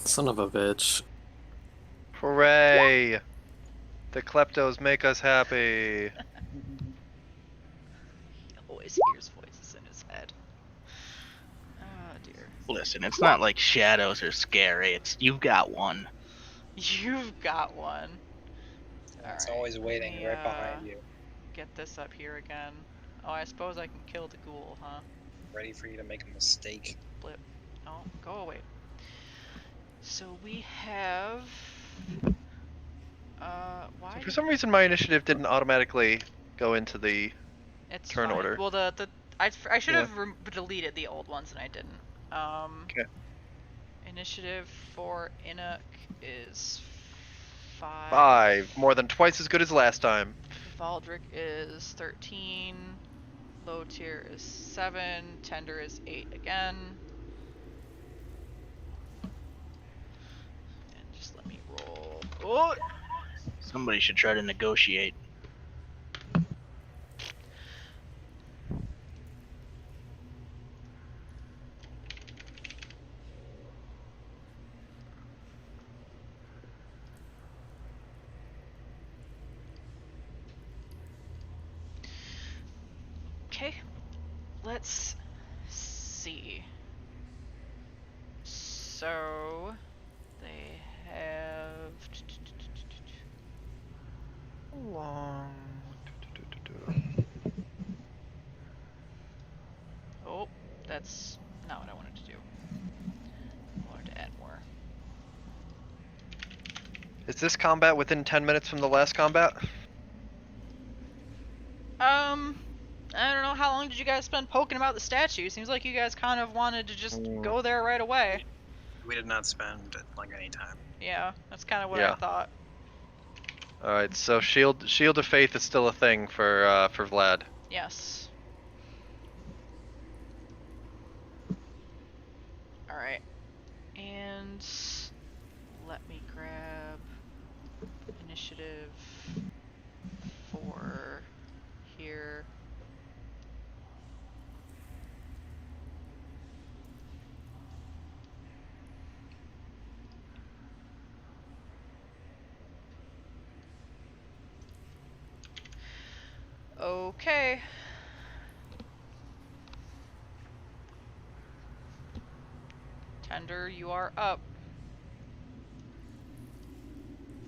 Son of a bitch. Hooray! The kleptos make us happy. He always hears voices in his head. Oh dear. Listen, it's not like shadows are scary. It's you've got one. You've got one. It's Alright, always let waiting me, right behind you, get this up here again. Oh, I suppose I can kill the ghoul, huh? ready for you to make a mistake. Blip. Oh, go away. So we have... why? For some reason, my initiative didn't automatically go into the It's turn fine. order. Well, I should Yeah. have deleted the old ones and I didn't. Okay. Initiative for Inuk is 5. 5, more than twice as good as last time. Valdric is 13. Low tier is 7. Tender is 8 again. And just let me roll. Oh! Somebody should try to negotiate. Okay. Let's see. So they have Long. oh, that's not what I wanted to do. I wanted to add more. Is this combat within 10 minutes from the last combat? I don't know, how long did you guys spend poking about the statue? Seems like you guys kind of wanted to just go there right away. We did not spend like any time. Yeah, that's kind of what I Yeah. thought. Alright, so shield of faith is still a thing for Vlad. Yes. Alright. And let me grab initiative for here. Okay. Tender, you are up.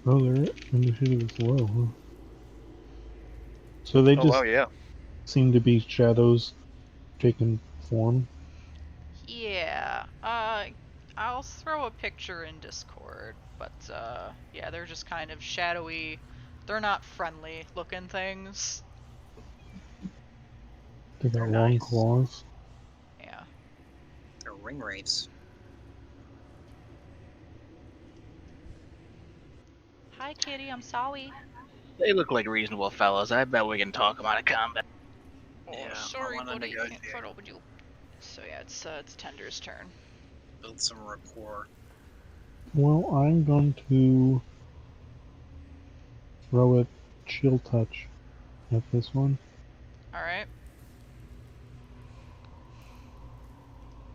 Oh, their initiative is low, huh? So they Oh just wow, yeah. seem to be shadows taking form. Yeah. I'll throw a picture in Discord, but yeah, they're just kind of shadowy. They're not friendly looking things. They got They're long nice. claws. Yeah. They're ring wraiths. Hi, kitty. I'm sorry. They look like reasonable fellows. I bet we can talk them out of combat. Oh, Yeah, I sorry, wanna buddy. negotiate. Can't fight over you. So yeah, it's Tender's turn. Build some rapport. Well, I'm going to throw a chill touch at this one. All right.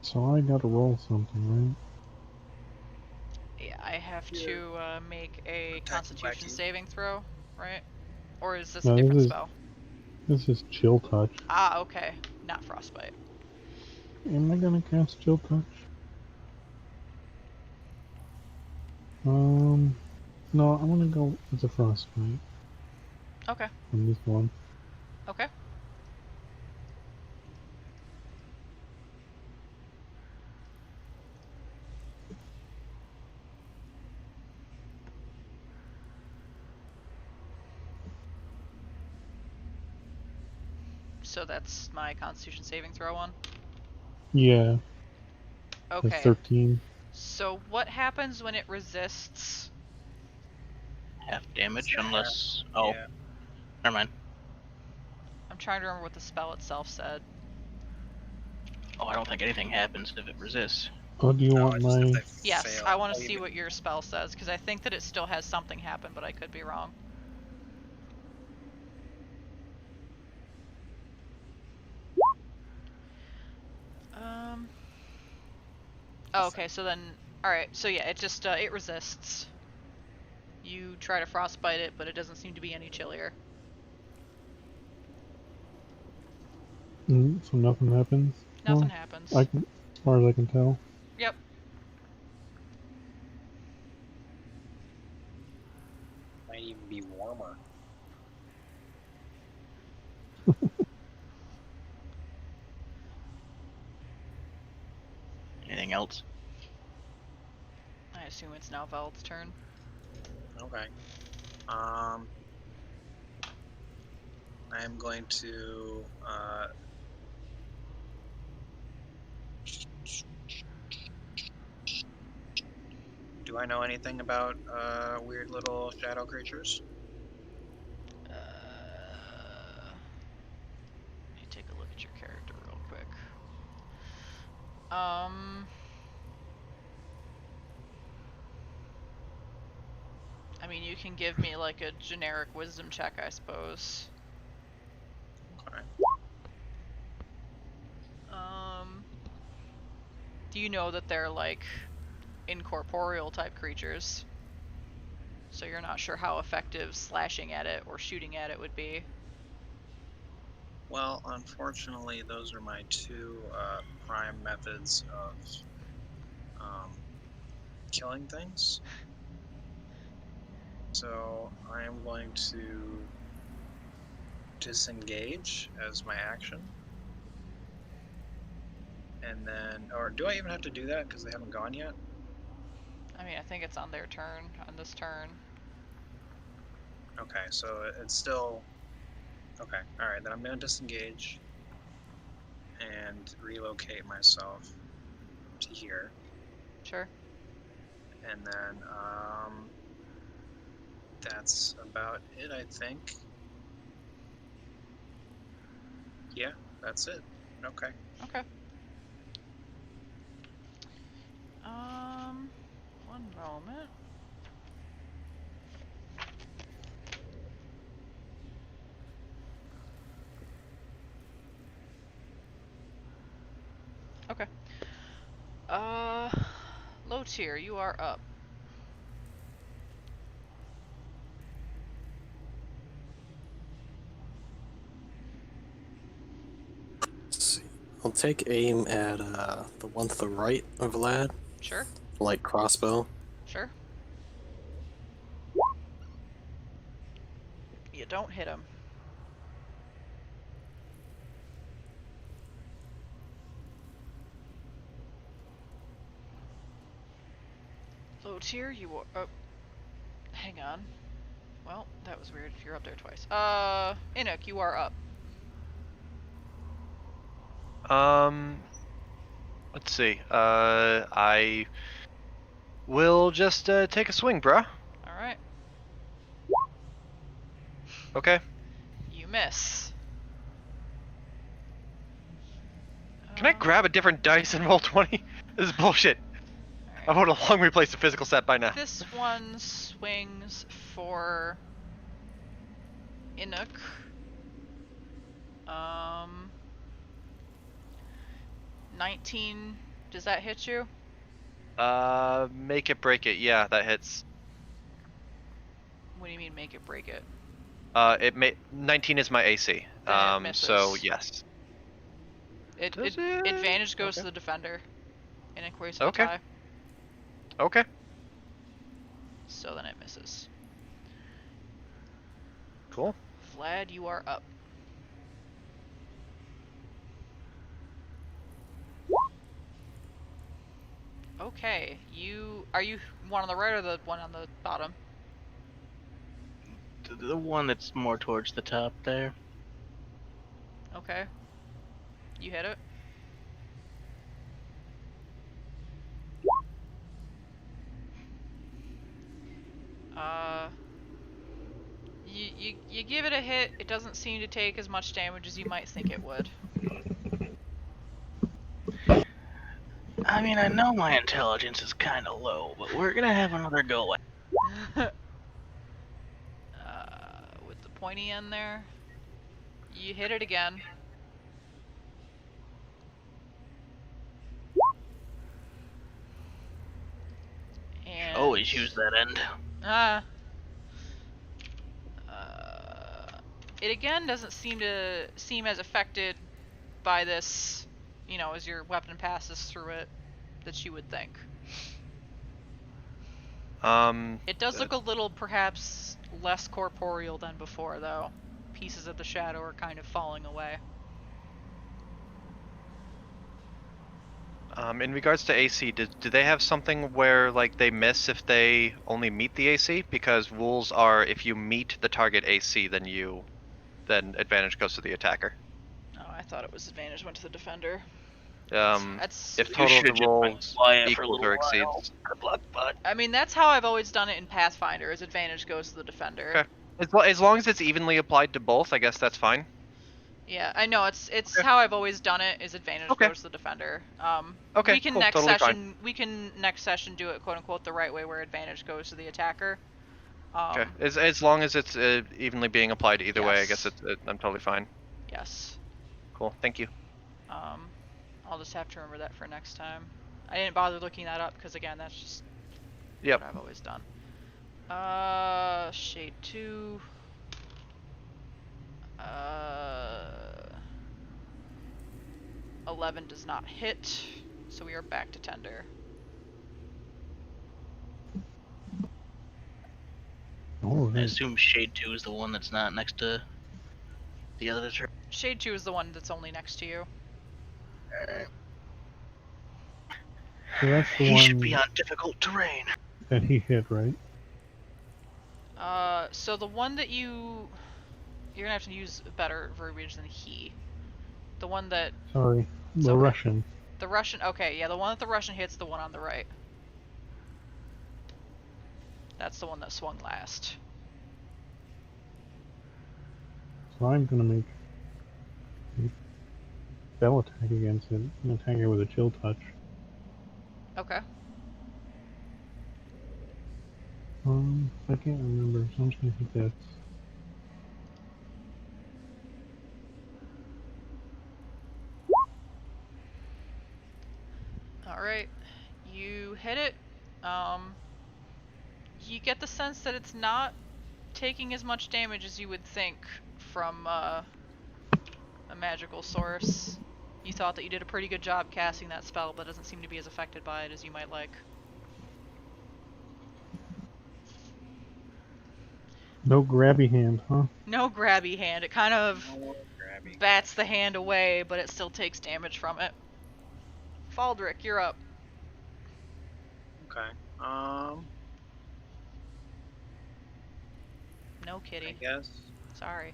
So I gotta roll something, Yeah, I have Yeah. to make a Attack Constitution wacky. saving throw, right? Or is this No, a this different is- spell? right? This is chill touch. Ah, okay. Not frostbite. Am I gonna cast chill touch? No, I'm gonna go with the frostbite Okay. on this one. Okay. So that's my Constitution saving throw one. Yeah, the Okay. 13. So what happens when it resists? Half damage, Half, unless. Oh, Yeah. never mind. I'm trying to remember what the spell itself said. Oh, I don't think anything happens if it resists. Oh, do you No, want it's just my... that they Yes, fail. I want Oh, to you see mean- what your spell says, because I think that it still has something happen, but I could be wrong. Oh, okay, so then Alright, so yeah, it just, it resists. You try to frostbite it, but it doesn't seem to be any chillier. So nothing happens. Nothing Well, happens. as far as I can tell. Yep. Might even be warmer. Anything else? I assume it's now Veld's turn. Okay. I am going to do I know anything about weird little shadow creatures? Let me take a look at your character real quick. I mean, you can give me like a generic wisdom check, I suppose. Okay. Do you know that they're like incorporeal type creatures? So you're not sure how effective slashing at it or shooting at it would be. Well, unfortunately, those are my two prime methods of killing things. So I am going to disengage as my action. And then, or do I even have to do that because they haven't gone yet? I mean, I think it's on their turn, on this turn. Okay, so it's still, okay, alright, then I'm going to disengage and relocate myself to here. Sure. And then, that's about it, I think. Yeah, that's it. Okay. Okay. One moment. Okay. Low tier, you are up. Let's see. I'll take aim at the one to the right of Vlad, Sure. light crossbow. Sure. You don't hit him. Low tier, you are. Oh, hang on. Well, that was weird. You're up there twice. Inuk, you are up. Let's see. I will just take a swing, bruh. All right. Okay. You miss. Can I grab a different dice and roll 20? This is bullshit. I would have long replaced the physical set by now. This one swings for Inuk. 19. Does that hit you? Make it break it. Yeah, that hits. What do you mean make it break it? 19 is my AC. Then it So misses. yes. Does it? Advantage goes Okay. to the defender. Inuk wastes Okay. a tie. Okay. So then it misses. Cool. Vlad, you are up. Okay, are you one on the right or the one on the bottom? The one that's more towards the top there. Okay. You hit it. You give it a hit. It doesn't seem to take as much damage as you might think it would. I mean, I know my intelligence is kind of low, but we're gonna have another go at With the pointy end there. You hit it again. And Always use that end. It again doesn't seem as affected by this, as your weapon passes through it, that you would think. It does look a little, perhaps, less corporeal than before, though. Pieces of the shadow are kind of falling away. In regards to AC, do they have something where like they miss if they only meet the AC? Because rules are if you meet the target AC, then advantage goes to the attacker. Oh, I thought it was advantage went to the defender. If You total of the should just bring rolls Wyatt for a equals little or while. exceeds. Good luck, bud. I mean, that's how I've always done it in Pathfinder, is advantage goes to the defender. Okay. As long as it's evenly applied to both, I guess that's fine. Yeah, I know, it's Okay. how I've always done it, is advantage Okay. goes to the defender. Okay, we can cool, next totally session do it quote unquote the right way, where advantage goes to the attacker. Okay. As long as it's evenly being applied either way, I guess Yes. I'm totally fine. Yes. Cool. Thank you. I'll just have to remember that for next time. I didn't bother looking that up because again, that's just Yep. what I've always done. Shade 2. 11 does not hit, so we are back to tender. I Alright. assume Shade 2 is the one that's not next to the other turn. Shade 2 is the one that's only next to you. So that's the He one should be on difficult terrain. that he hit, right? So the one that you're gonna have to use better verbiage than he. The one that Sorry. The okay. Russian. The Russian, okay, yeah, the one that the Russian hits, the one on the right. That's the one that swung last. So I'm gonna make a spell attack against it and attack it with a chill touch. Okay. I can't remember, so I'm just gonna hit that. Alright. You hit it. You get the sense that it's not taking as much damage as you would think from a magical source. You thought that you did a pretty good job casting that spell, but doesn't seem to be as affected by it as you might like. No grabby hand, huh? No grabby hand. It kind of Oh, grabby. bats the hand away, but it still takes damage from it. Faldrick, you're up. Okay. No I kitty. guess Sorry.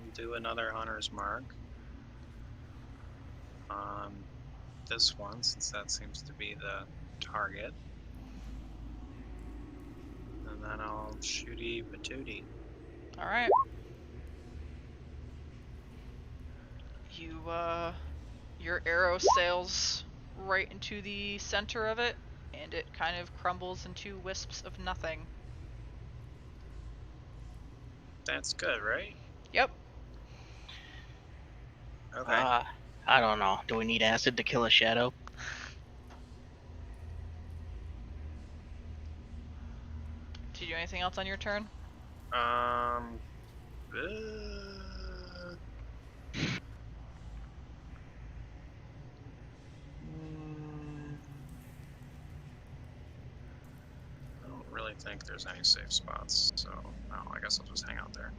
we'll do another hunter's mark on this one, since that seems to be the target. And then I'll shooty patootie. Alright. You, your arrow sails right into the center of it, and it kind of crumbles into wisps of nothing. That's good, right? Yep. Okay. I don't know. Do we need acid to kill a shadow? Did you do anything else on your turn? uh, I don't really think there's any safe spots, so no, I guess I'll just hang out there.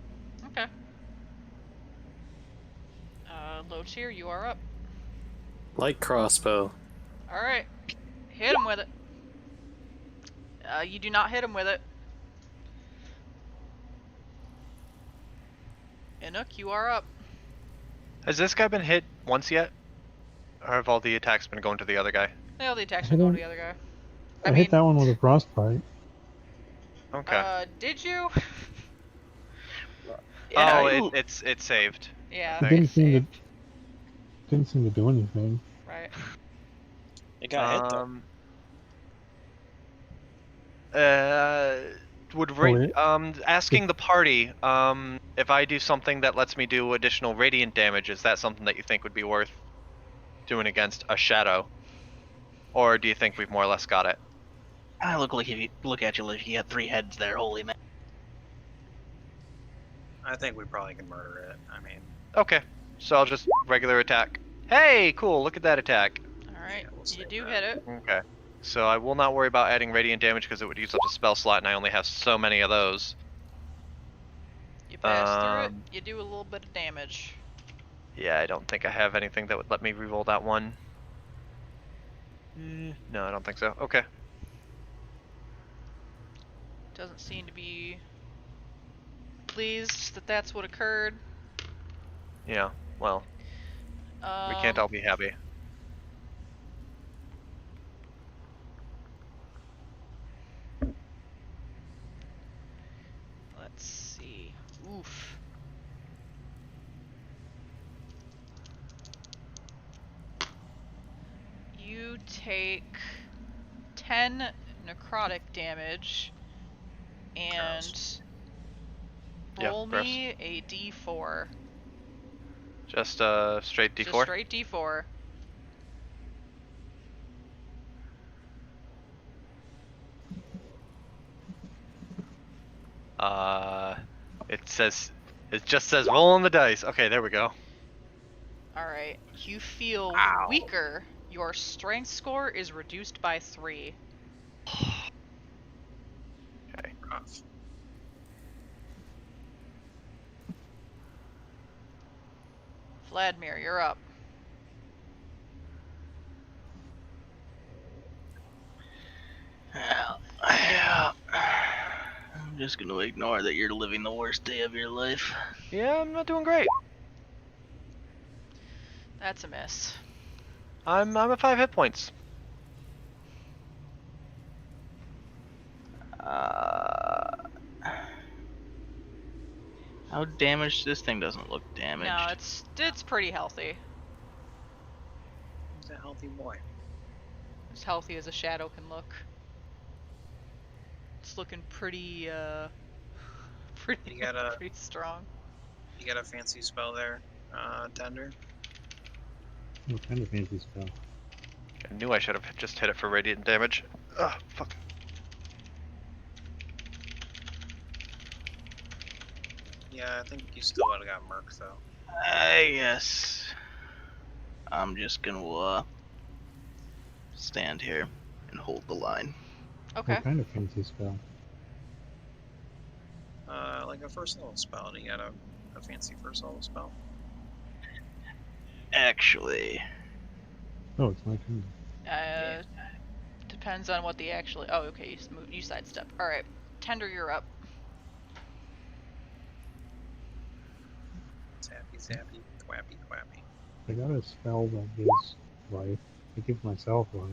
Okay. Low tier, you are up. Light crossbow. Alright. Hit him with it. You do not hit him with it. Inuk, you are up. Has this guy been hit once yet? Or have all the attacks been going to the other guy? All the attacks are going to the other guy. I hit that one with a frostbite. Okay. Did you? Yeah, oh, it's saved. Yeah, It Okay. didn't seem to do anything. Right. It got hit though. Asking the party, if I do something that lets me do additional radiant damage, is that something that you think would be worth doing against a shadow? Or do you think we've more or less got it? I look at you like you got 3 heads there, holy man. I think we probably can murder it. I mean, Okay, so I'll just regular attack. Hey, cool, look at that attack. Alright, yeah, we'll you save do that. hit it. Okay, so I will not worry about adding radiant damage because it would use up a spell slot and I only have so many of those. You pass through it, you do a little bit of damage. Yeah, I don't think I have anything that would let me reroll that one. No, I don't think so. Okay. Doesn't seem to be pleased that that's what occurred. Yeah, well, we can't all be happy. Let's see. Oof. You take 10 necrotic damage and Gross. Yeah, roll gross. me a d4. Just straight D4. Just straight d4. It just says roll on the dice. Okay, there we go. Alright. You feel Ow. weaker. Your strength score is reduced by 3. Okay. Rough. Vladimir, you're up. Yeah. I'm just gonna ignore that you're living the worst day of your life. Yeah, I'm not doing great. That's a miss. I'm at 5 hit points. How damaged? This thing doesn't look damaged. No, it's pretty healthy. He's a healthy boy. As healthy as a shadow can look. It's looking pretty pretty You got a pretty strong. you got a fancy spell there, Tender. What kind of fancy spell? I knew I should have just hit it for radiant damage. Ugh, fuck. Yeah, I think you still would have got Merc though. Yes. I'm just gonna stand here and hold the line. Okay. What kind of fancy spell? Like a first level spell. Do you got a fancy first level spell? Actually, Oh, it's my turn. Depends on what the actually. Oh, okay. You sidestep. All right. Tender, you're up. Zappy, zappy, quappy, quappy. I got a spell that gives life. I give myself life.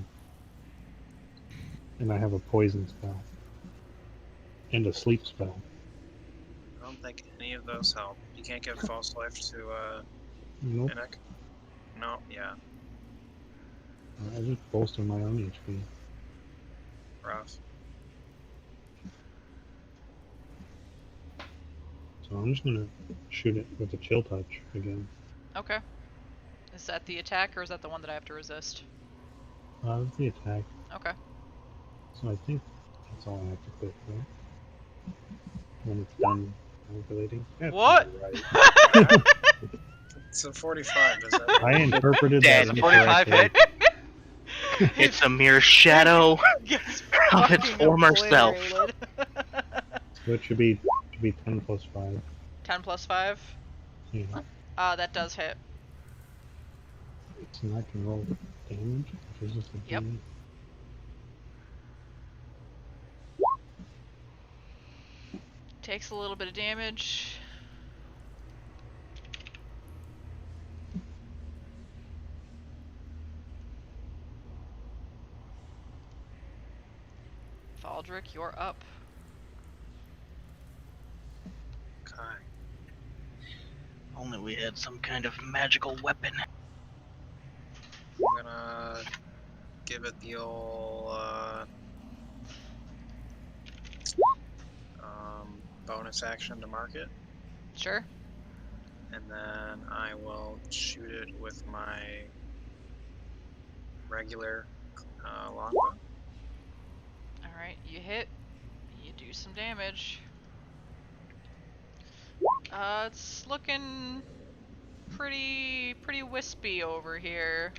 And I have a poison spell. And a sleep spell. I don't think any of those help. You can't give false life to Nope. Inuk? No, yeah, I just bolster my own HP. rough. So I'm just gonna shoot it with a chill touch again. Okay. Is that the attack or is that the one that I have to resist? That's the attack. Okay. So I think that's all I have to click, right? When it's done calculating. That's What? not right. It's a 45, is that I interpreted Dead. that 45 incorrectly. hit. it's a mere shadow Gets of its fucking former self. obliterated. So it should be 10 plus 5. 10 plus 5. Yeah. That does hit. So I can roll damage, which is just a Yep. D8. Takes a little bit of damage. Valdrick, you're up. Okay. Only we had some kind of magical weapon. I'm gonna give it the old bonus action to mark it, Sure. and then I will shoot it with my regular longbow. Alright, you hit. You do some damage. It's looking pretty wispy over here.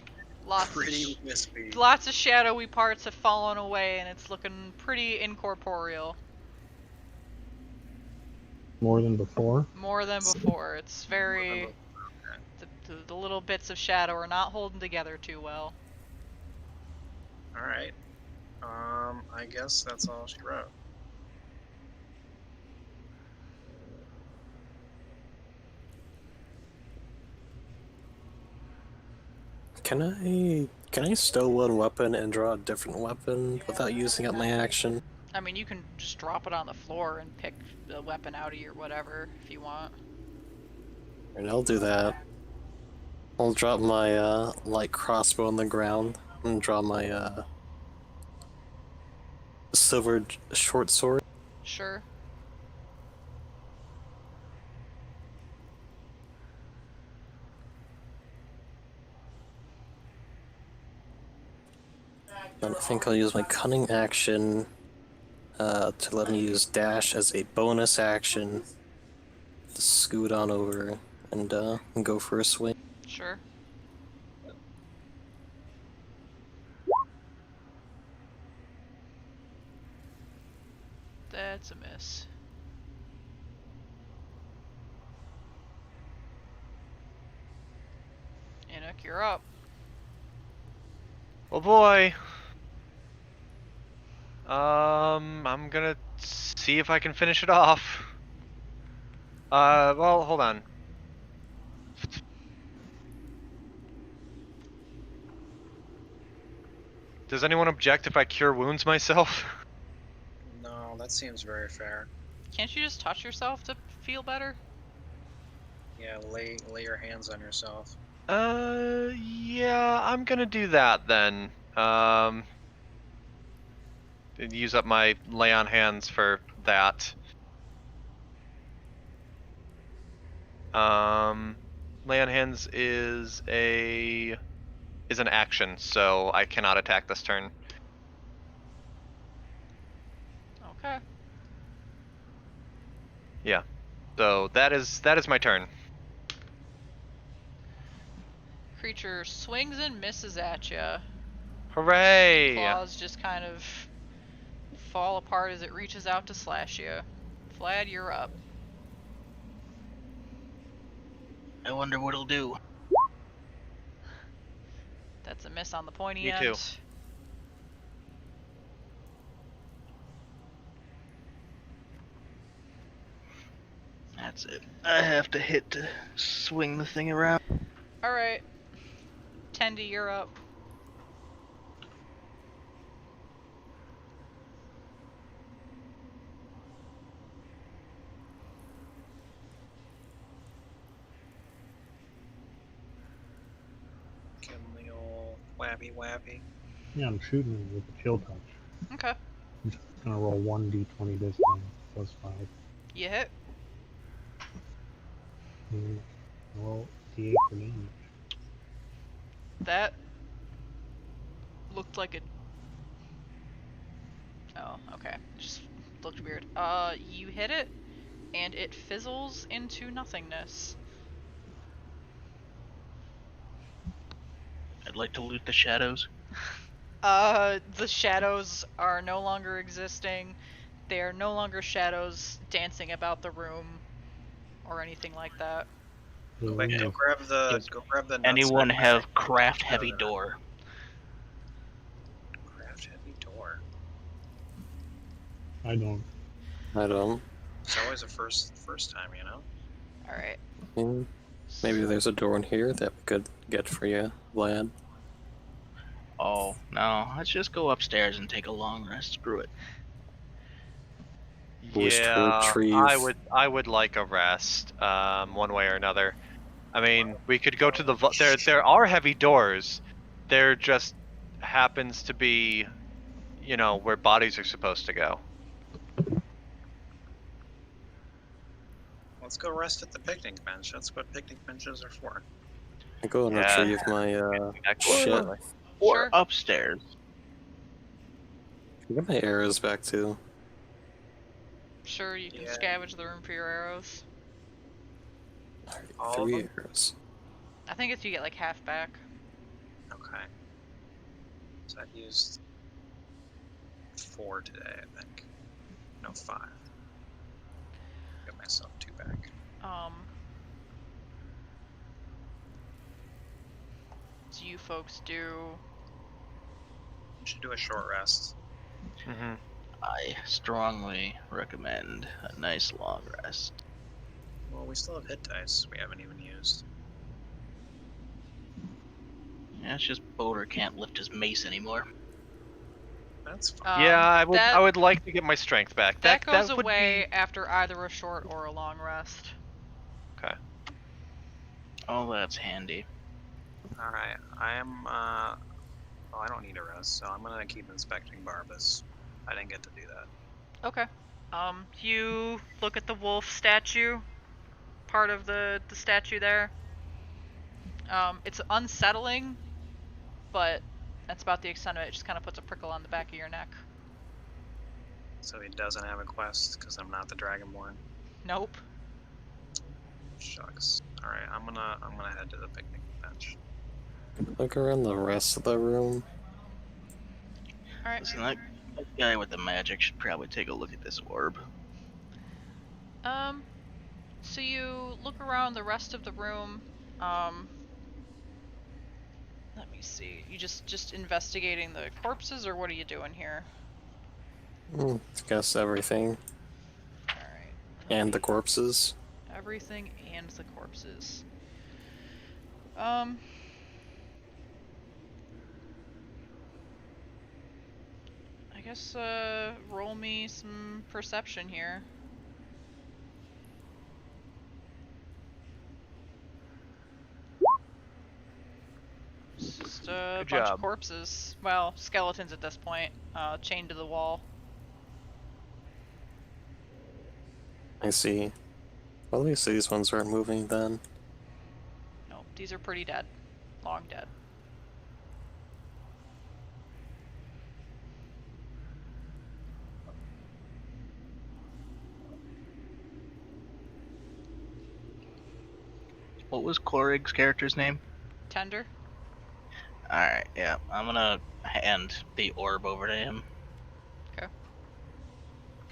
Pretty wispy. Lots of shadowy parts have fallen away, and it's looking pretty incorporeal. More than before. More than before. It's very... Okay. The little bits of shadow are not holding together too well. Alright. I guess that's all she wrote. Can I stow one weapon and draw a different weapon without using up my action? I mean, you can just drop it on the floor and pick the weapon out of your whatever if you want. And I'll do that. I'll drop my light crossbow on the ground and draw my silver short sword. Sure. Then I think I'll use my cunning action to let me use dash as a bonus action to scoot on over and go for a swing. Sure. That's a miss. Enoch, you're up. Oh boy. I'm gonna see if I can finish it off. Well, hold on. Does anyone object if I cure wounds myself? No, that seems very fair. Can't you just touch yourself to feel better? Yeah, lay your hands on yourself. Yeah, I'm gonna do that then. Use up my lay on hands for that. Lay on hands is an action, so I cannot attack this turn. Okay. Yeah. So that is my turn. Creature swings and misses at you. Hooray! Claws just kind of fall apart as it reaches out to slash you. Vlad, you're up. I wonder what it'll do. That's a miss on the pointy Me end. too. That's it. I have to hit to swing the thing around. Alright. Tendi, you're up. Give him the old wabby wabby. Yeah, I'm shooting it with the chill touch. Okay. I'm just gonna roll 1d20 this time, plus 5. You hit. And roll d8 for damage. That looked like a... Oh, okay. Just looked weird. You hit it, and it fizzles into nothingness. I'd like to loot the shadows. The shadows are no longer existing. They are no longer shadows dancing about the room or anything like that. Go grab the. Does Go grab the. Anyone nutsack. have craft heavy door? Craft heavy door. I don't. It's always a first time, you know. Alright. Maybe there's a door in here that we could get for you, Vlad. Oh, no. Let's just go upstairs and take a long rest. Screw it. Wish to Yeah, retrieve. I would like a rest, one way or another. I mean, we could go to the there are heavy doors. There just happens to be, you know, where bodies are supposed to go. Let's go rest at the picnic bench. That's what picnic benches are for. I go and Yeah. retrieve my Actually, shit. Or Sure. upstairs. Get my arrows back too. Sure, you can Yeah. scavenge the room for your arrows. Alright, All of 3 them? arrows. I think it's you get like half back. Okay. So I've used 4 today, I think. No, 5. Got myself 2 back. So you folks do. We should do a short rest. Mm-hmm. I strongly recommend a nice long rest. Well, we still have hit dice we haven't even used. Yeah, it's just Boulder can't lift his mace anymore. That's fine. Yeah, I would. That I would like to get my strength back. that goes would away be after either a short or a long rest. okay. Oh, that's handy. Alright, I am, well, I don't need a rest, so I'm gonna keep inspecting Barbas. I didn't get to do that. Okay. You look at the wolf statue, part of the statue there. It's unsettling, but that's about the extent of it. It just kind of puts a prickle on the back of your neck. So he doesn't have a quest, because I'm not the Dragonborn. Nope. Shucks. Alright, I'm gonna head to the picnic bench. Look around the rest of the room. Alright. Listen, that guy with the magic should probably take a look at this orb. So you look around the rest of the room. Let me see. You just investigating the corpses, or what are you doing here? I guess everything. Alright. And the corpses. Everything and the corpses. I guess, roll me some perception here. It's just a Good bunch job. of corpses. Well, skeletons at this point, chained to the wall. I see. Well, at least these ones aren't moving then. Nope, these are pretty dead. Long dead. What was Korig's character's name? Tender? Alright, yeah. I'm gonna hand the orb over to him.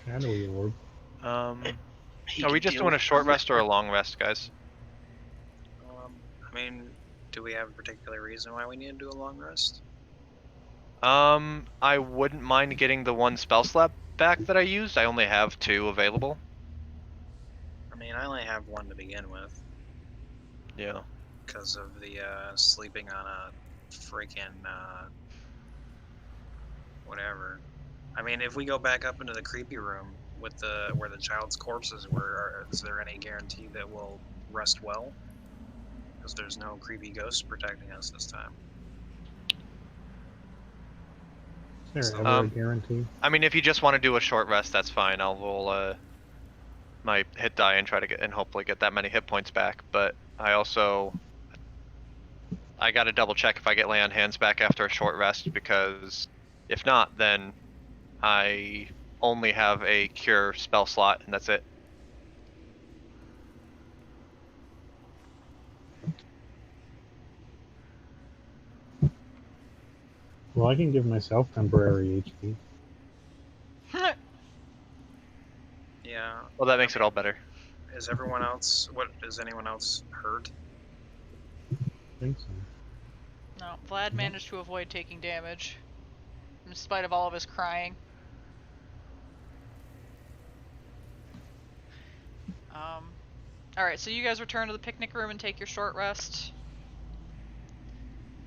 Shadowy orb. He Are we can just deal doing a with short rest or a long rest, guys? I mean, do we have a particular reason why we need to do a long rest? I wouldn't mind getting the 1 spell slot back that I used. I only have 2 available. I mean, I only have 1 to begin with, Yeah. because of the, sleeping on a freaking, whatever. I mean, if we go back up into the creepy room with where the child's corpses were, is there any guarantee that we'll rest well? Because there's no creepy ghosts protecting us this time. Is there So, ever a guarantee? I mean, if you just want to do a short rest, that's fine. I'll roll my hit die and try to get and hopefully get that many hit points back. But I gotta double check if I get lay on hands back after a short rest, because if not, then I only have a cure spell slot and that's it. Well, I can give myself temporary HP. yeah. Well, that makes it all better. Is everyone else, is anyone else hurt? I think so. No, Vlad managed to avoid taking damage, in spite of all of his crying. Alright, so you guys return to the picnic room and take your short rest.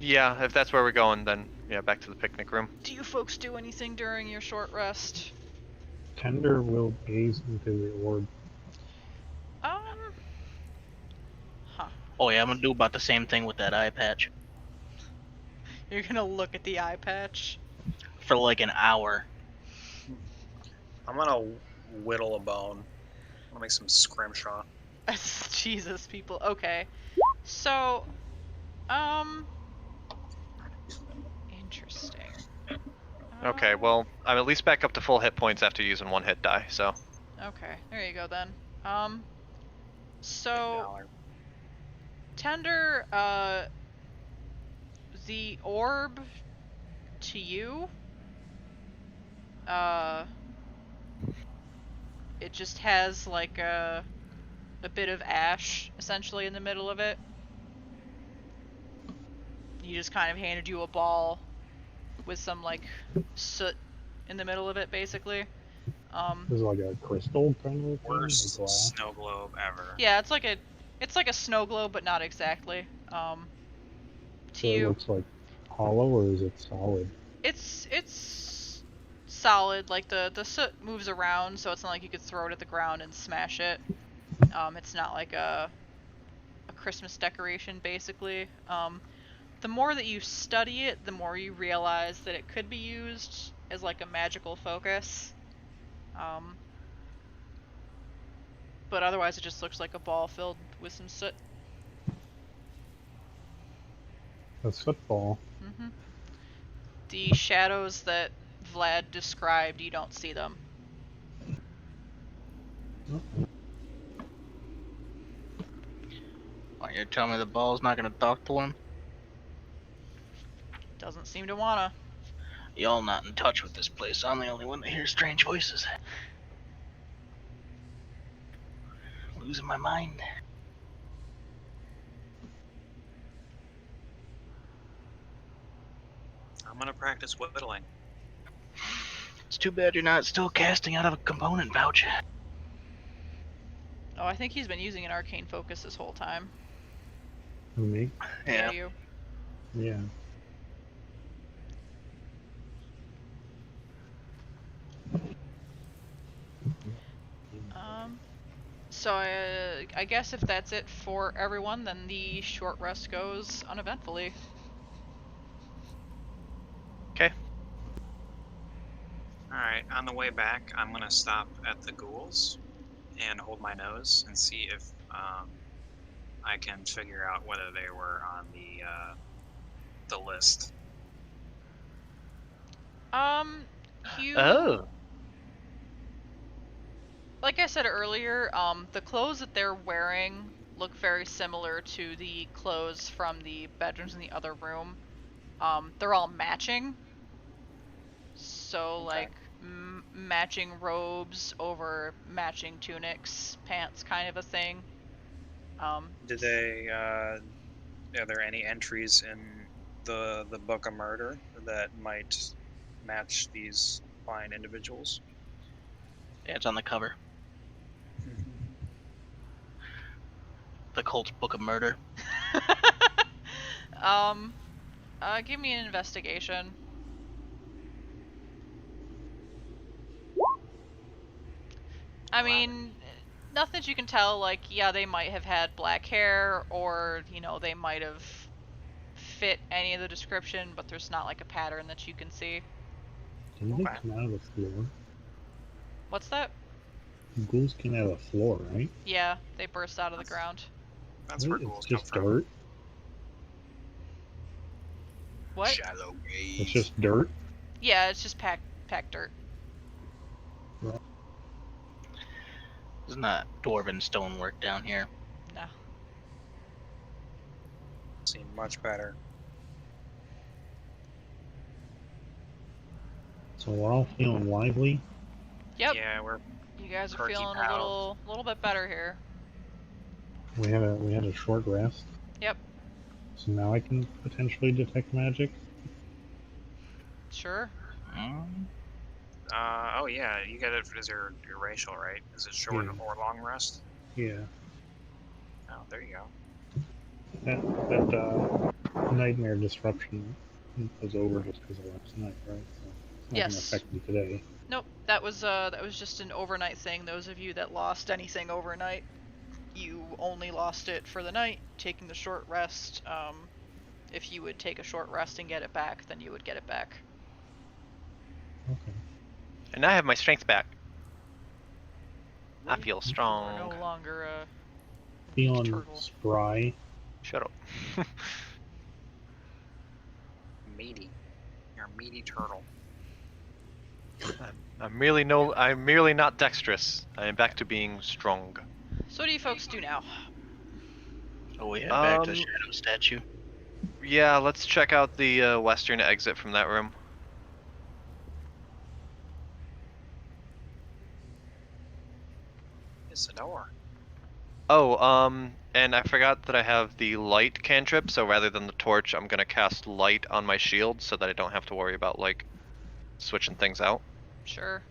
Yeah, if that's where we're going, then yeah, back to the picnic room. Do you folks do anything during your short rest? Tender will gaze into the orb. Huh. Oh yeah, I'm gonna do about the same thing with that eye patch. You're gonna look at the eye patch? For like an hour. I'm gonna whittle a bone. I'm gonna make some scrimshaw. Jesus, people. Okay. So, interesting. Okay, well, I'm at least back up to full hit points after using one hit die, so. Okay, there you go then. Big So dollar. Tender, the orb to you, it just has like a bit of ash essentially in the middle of it. He just kind of handed you a ball with some like soot in the middle of it, basically. This is like a crystal kind of thing, or Worst glass. snow globe ever. Yeah, it's like a snow globe, but not exactly. To So it you, looks like hollow, or is it solid? it's solid. Like the soot moves around, so it's not like you could throw it at the ground and smash it. It's not like a Christmas decoration, basically. The more that you study it, the more you realize that it could be used as like a magical focus. But otherwise it just looks like a ball filled with some soot. That's football. hmm The shadows that Vlad described, you don't see them. Okay. Well, you're telling me the ball's not gonna talk to him? Doesn't seem to wanna. Y'all not in touch with this place. I'm the only one that hears strange voices. Losing my mind. I'm gonna practice whittling. It's too bad you're not still casting out of a component pouch. Oh, I think he's been using an arcane focus this whole time. Who, me? Yeah, you. Yeah. So I guess if that's it for everyone, then the short rest goes uneventfully. Okay. Alright, on the way back, I'm gonna stop at the ghouls and hold my nose and see if I can figure out whether they were on the list. You. Oh. Like I said earlier, the clothes that they're wearing look very similar to the clothes from the bedrooms in the other room. They're all matching. So, Okay. like, matching robes over matching tunics, pants kind of a thing. Did they, are there any entries in the Book of Murder that might match these fine individuals? Yeah, it's on the cover. The Cult's Book of Murder. Give me an investigation. I mean, nothing that you can tell, like, yeah, they might have had black hair, or, you know, they might have fit any of the description, but there's not, like, a pattern that you can see. Didn't they Okay. come out of the floor? What's that? Ghouls came out of the floor, right? Yeah, they burst out of the ground. That's where It's ghouls come just from. dirt. What? Shallow grave. It's just dirt. Yeah, it's just packed dirt. There's not dwarven stonework down here. No. Seem much better. So we're all feeling lively. Yep. Yeah, we're You guys are Perky feeling a pals. little bit better here. We had a short rest. Yep. So now I can potentially detect magic. Sure. oh yeah, you get it as your racial, right? Is it short Yeah. or long rest? Yeah. Oh, there you go. That nightmare disruption was over just because of last night, right? So it's not Yes. gonna affect me today. Nope. That was just an overnight thing. Those of you that lost anything overnight, you only lost it for the night, taking the short rest. If you would take a short rest and get it back, then you would get it back. Okay. And now I have my strength back. I feel You are strong. no longer a Feeling turtle. spry. Shut up. Meaty. You're a meaty turtle. I'm merely not dexterous. I am back to being strong. So what do you folks do now? Oh, we head back to the Um, shadow statue. Yeah, let's check out the western exit from that room. It's the door. Oh, and I forgot that I have the light cantrip, so rather than the torch, I'm gonna cast light on my shield so that I don't have to worry about, like, switching things out. Sure.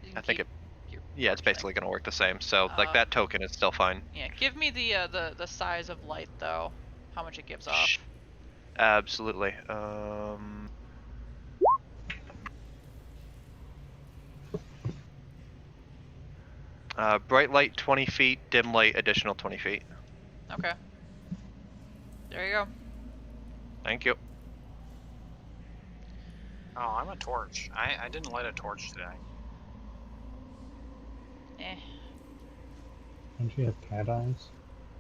You can I think keep it, your yeah, it's torch thing. basically gonna work the same, so, like, that token is still fine. Yeah, give me the size of light though. How much it gives off. Absolutely. Bright light 20 feet, dim light additional 20 feet. Okay. There you go. Thank you. Oh, I'm a torch. I didn't light a torch today. Eh. Don't you have cat eyes?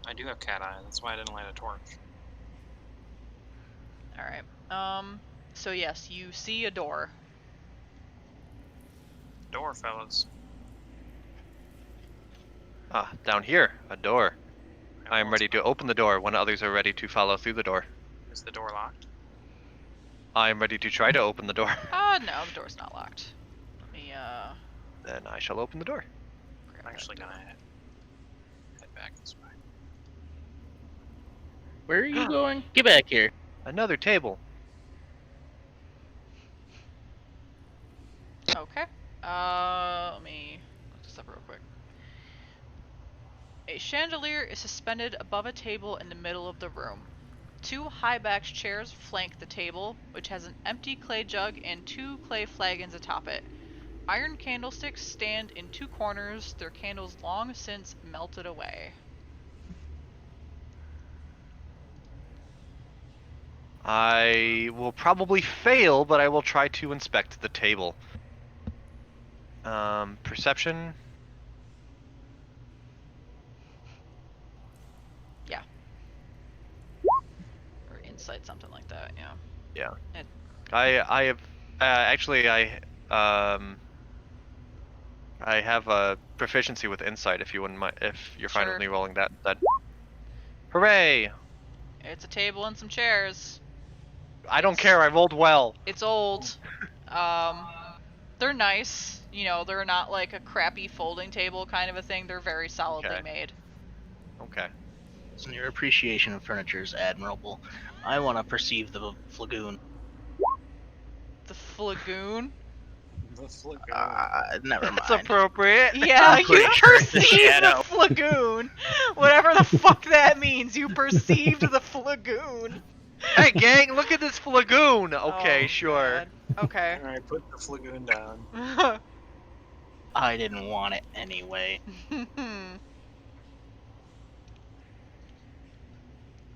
I do have cat eye. That's why I didn't light a torch. All right. So yes, you see a door. Door, fellas. Ah, down here, a door. I am Well, ready to open the door when others are ready to follow through the door. Is the door locked? I am ready to try to open the door. No, the door's not locked. Let me Then I shall open the door. grab I'm that actually door. gonna head back this way. Where are you going? Get back here. Another table. Okay. Let me look this up real quick. A chandelier is suspended above a table in the middle of the room. 2 high-backed chairs flank the table, which has an empty clay jug and 2 clay flagons atop it. Iron candlesticks stand in 2 corners, their candles long since melted away. I will probably fail, but I will try to inspect the table. Perception. Yeah. Or insight, something like that, yeah. Yeah. It- I have actually I have a proficiency with insight if you wouldn't mind, if you're fine with Sure. me rolling that. Hooray! It's a table and some chairs. I don't care. I rolled well. It's old. They're nice. You know, they're not like a crappy folding table kind of a thing. They're very solidly Okay. made. Okay. Listen, your appreciation of furniture is admirable. I want to perceive the flagoon. The flagoon? The flick. Never That's mind. appropriate. Yeah, I'm you pretty sure it's the perceived the shadow. flagoon. Whatever the fuck that means, you perceived the flagoon. Hey, gang, look at this flagoon. Okay, Oh, sure. God. Okay. Alright, put the flagoon down. I didn't want it anyway.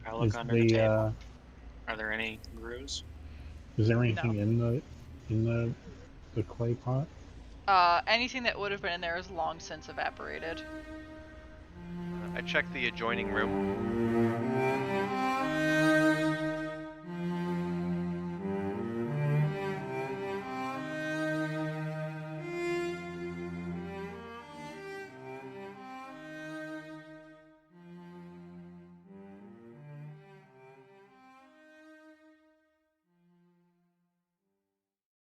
I look Is under the table. the Are there any grooves? is there anything in the clay pot? Anything that would have been in there is long since evaporated. I checked the adjoining room.